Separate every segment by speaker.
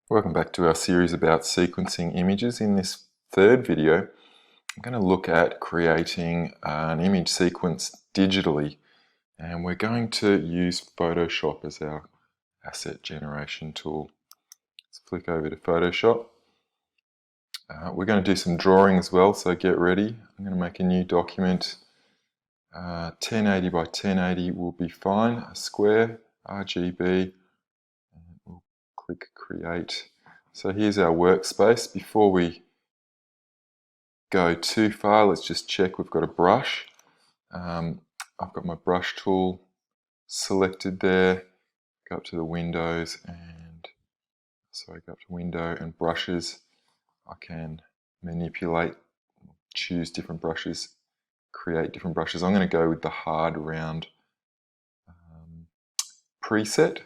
Speaker 1: Welcome back to our series about sequencing images. In this third video, I'm going to look at creating an image sequence digitally, and we're going to use Photoshop as our asset generation tool. Let's flick over to Photoshop. We're going to do some drawing as well, so get ready. I'm going to make a new document. 1080 by 1080 will be fine, a square, RGB, and we'll click Create. So here's our workspace. Before we go too far, let's just check we've got a brush. I've got my brush tool selected there. Go up to the windows and go up to window and brushes. I can manipulate, choose different brushes, create different brushes. I'm going to go with the hard round preset.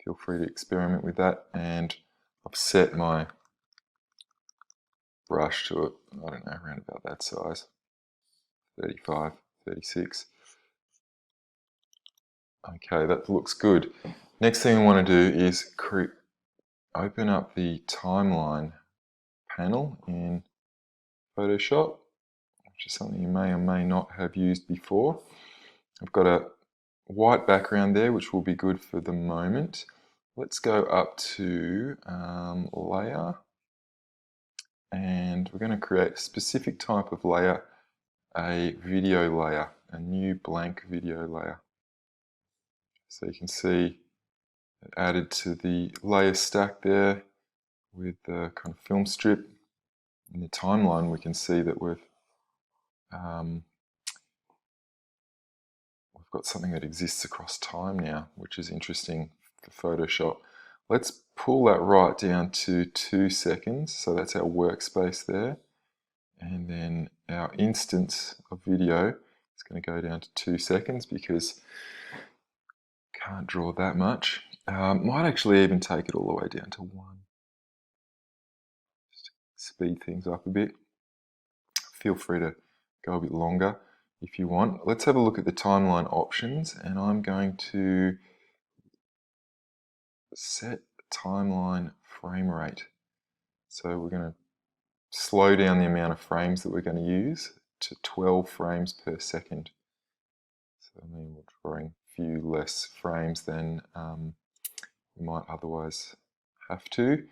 Speaker 1: Feel free to experiment with that, and I've set my brush to, I don't know, around about that size, 35, 36. Okay, that looks good. Next thing I want to do is open up the timeline panel in Photoshop, which is something you may or may not have used before. I've got a white background there, which will be good for the moment. Let's go up to layer, and we're going to create a specific type of layer, a video layer, a new blank video layer. So you can see it added to the layer stack there with the kind of film strip. In the timeline, we can see that we've got something that exists across time now, which is interesting for Photoshop. Let's pull that right down to 2 seconds. So that's our workspace there. And then our instance of video is going to go down to 2 seconds because can't draw that much. Might actually even take it all the way down to 1. Just speed things up a bit. Feel free to go a bit longer if you want. Let's have a look at the timeline options, and I'm going to set timeline frame rate. So we're going to slow down the amount of frames that we're going to use to 12 frames per second. So I mean, we're drawing a few less frames than we might otherwise have to.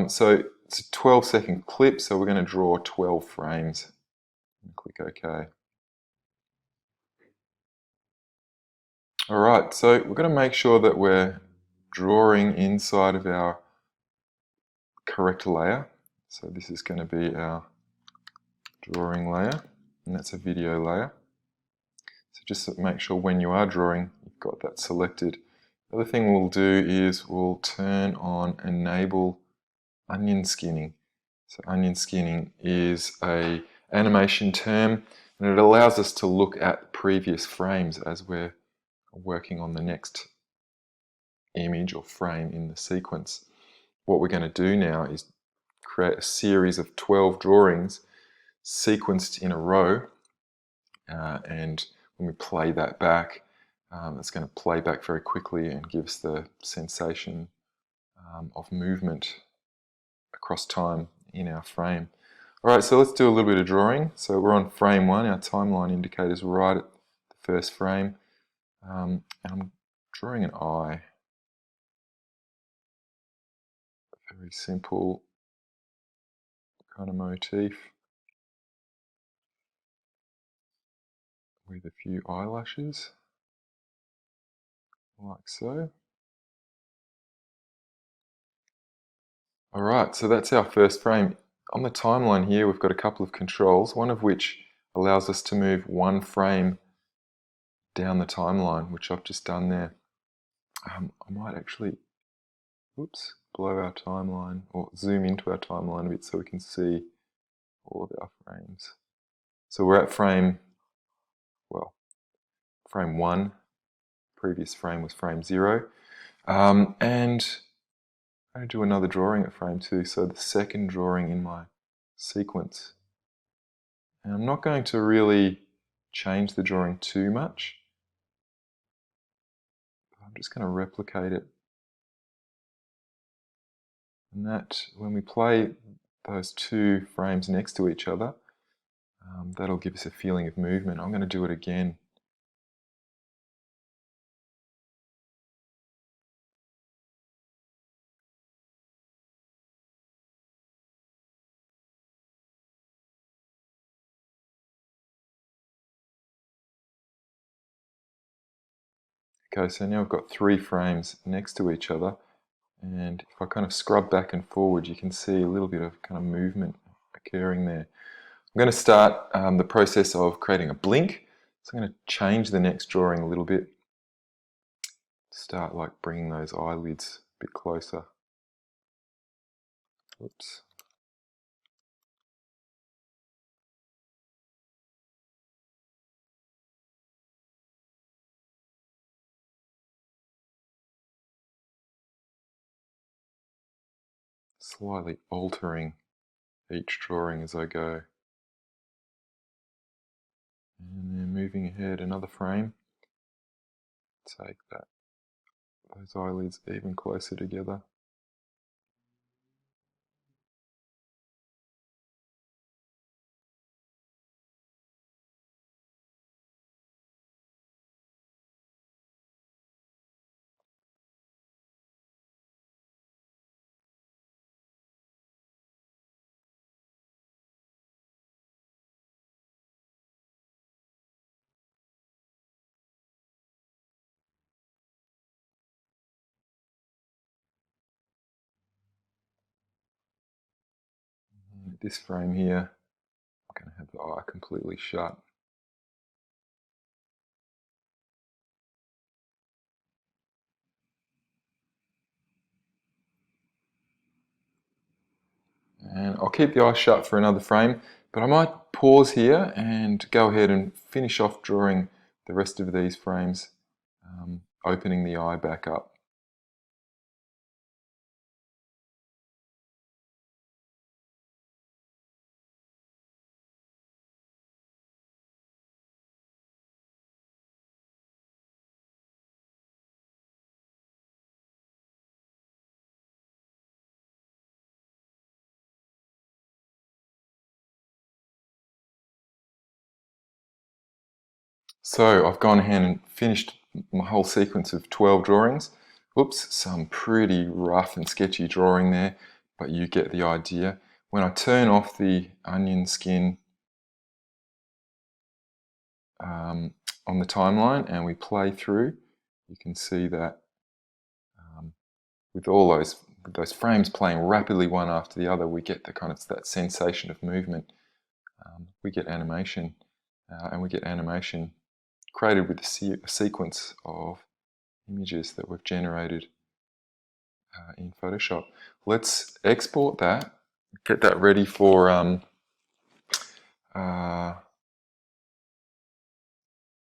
Speaker 1: So it's a 12-second clip, so we're going to draw 12 frames. And click OK. Alright, so we're going to make sure that we're drawing inside of our correct layer. So this is going to be our drawing layer, and that's a video layer. So just make sure when you are drawing, you've got that selected. The other thing we'll do is we'll turn on Enable Onion Skinning. So onion skinning is an animation term, and it allows us to look at previous frames as we're working on the next image or frame in the sequence. What we're going to do now is create a series of 12 drawings sequenced in a row, and when we play that back, it's going to play back very quickly and give us the sensation of movement across time in our frame. Alright, so let's do a little bit of drawing. So we're on frame 1, our timeline indicator is right at the first frame, and I'm drawing an eye. A very simple kind of motif with a few eyelashes, like so. Alright, so that's our first frame. On the timeline here, we've got a couple of controls, one of which allows us to move 1 frame down the timeline, which I've just done there. I might actually, blow our timeline, or zoom into our timeline a bit so we can see all of our frames. So we're at frame 1. Previous frame was frame 0. And I'm going to do another drawing at frame 2, so the second drawing in my sequence. And I'm not going to really change the drawing too much. I'm just going to replicate it And that, when we play those two frames next to each other, that'll give us a feeling of movement. I'm going to do it again. Okay, so now I've got 3 frames next to each other, and if I kind of scrub back and forward, you can see a little bit of kind of movement occurring there. I'm going to start the process of creating a blink. So I'm going to change the next drawing a little bit. Start like bringing those eyelids a bit closer. Oops. Slightly altering each drawing as I go. And then moving ahead another frame. Take those eyelids even closer together. And this frame here, I'm going to have the eye completely shut. And I'll keep the eye shut for another frame, but I might pause here and go ahead and finish off drawing the rest of these frames, opening the eye back up. So I've gone ahead and finished my whole sequence of 12 drawings. Whoops, some pretty rough and sketchy drawing there, but you get the idea. When I turn off the onion skin on the timeline and we play through, you can see that with all those frames playing rapidly one after the other, we get the kind of that sensation of movement. We get animation, and we get animation created with a sequence of images that we've generated in Photoshop. Let's export that, get that ready for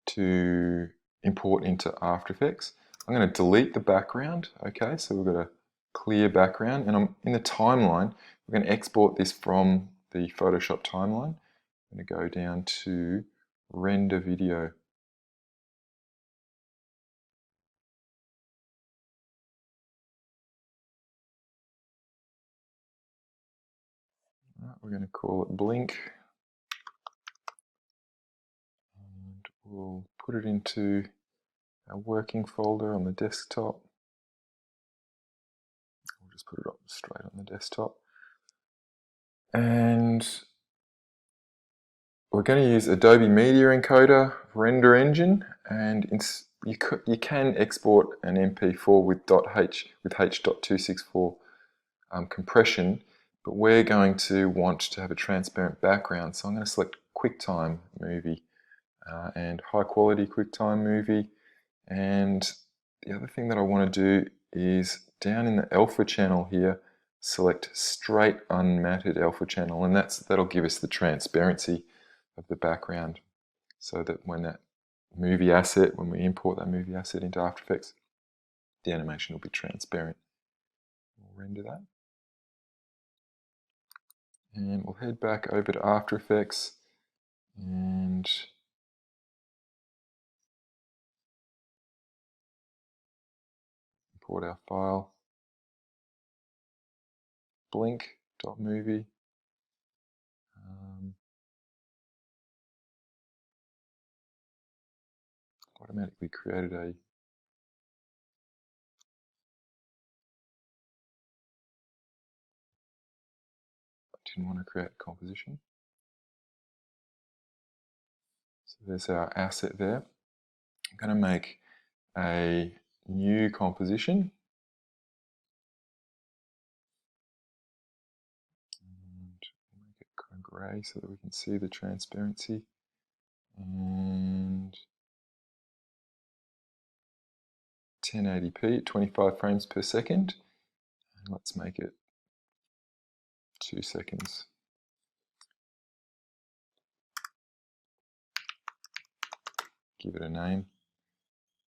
Speaker 1: to import into After Effects. I'm going to delete the background. Okay, so we've got a clear background, and I'm in the timeline. We're going to export this from the Photoshop timeline. I'm going to go down to render video. We're going to call it blink, and we'll put it into our working folder on the desktop. We'll just put it up straight on the desktop. And we're going to use Adobe Media Encoder render engine, and you can export an MP4 with H.264 compression, but we're going to want to have a transparent background, so I'm going to select QuickTime Movie and High Quality QuickTime Movie. And the other thing that I want to do is down in the alpha channel here, select straight unmatted alpha channel, and that'll give us the transparency of the background, so that when we import that movie asset into After Effects, the animation will be transparent. We'll render that. And we'll head back over to After Effects and import our file. blink.movie. Automatically created a didn't want to create a composition. So there's our asset there. I'm going to make a new composition. And make it kind of grey so that we can see the transparency. And 1080p at 25 frames per second. And let's make it 2 seconds. Give it a name.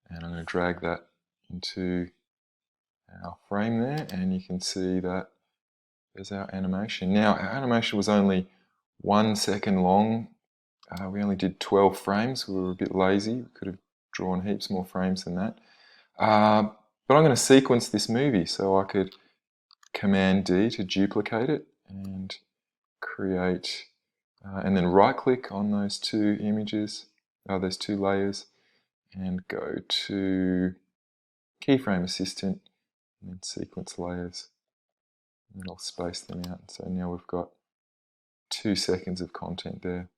Speaker 1: And I'm going to drag that into our frame there, and you can see that there's our animation. Now, our animation was only 1 second long. We only did 12 frames. We were a bit lazy. We could have drawn heaps more frames than that. But I'm going to sequence this movie, so I could Command D to duplicate it and create, and then right click on those two images, those two layers, and go to Keyframe Assistant and then Sequence Layers. And then I'll space them out. So now we've got 2 seconds of content there.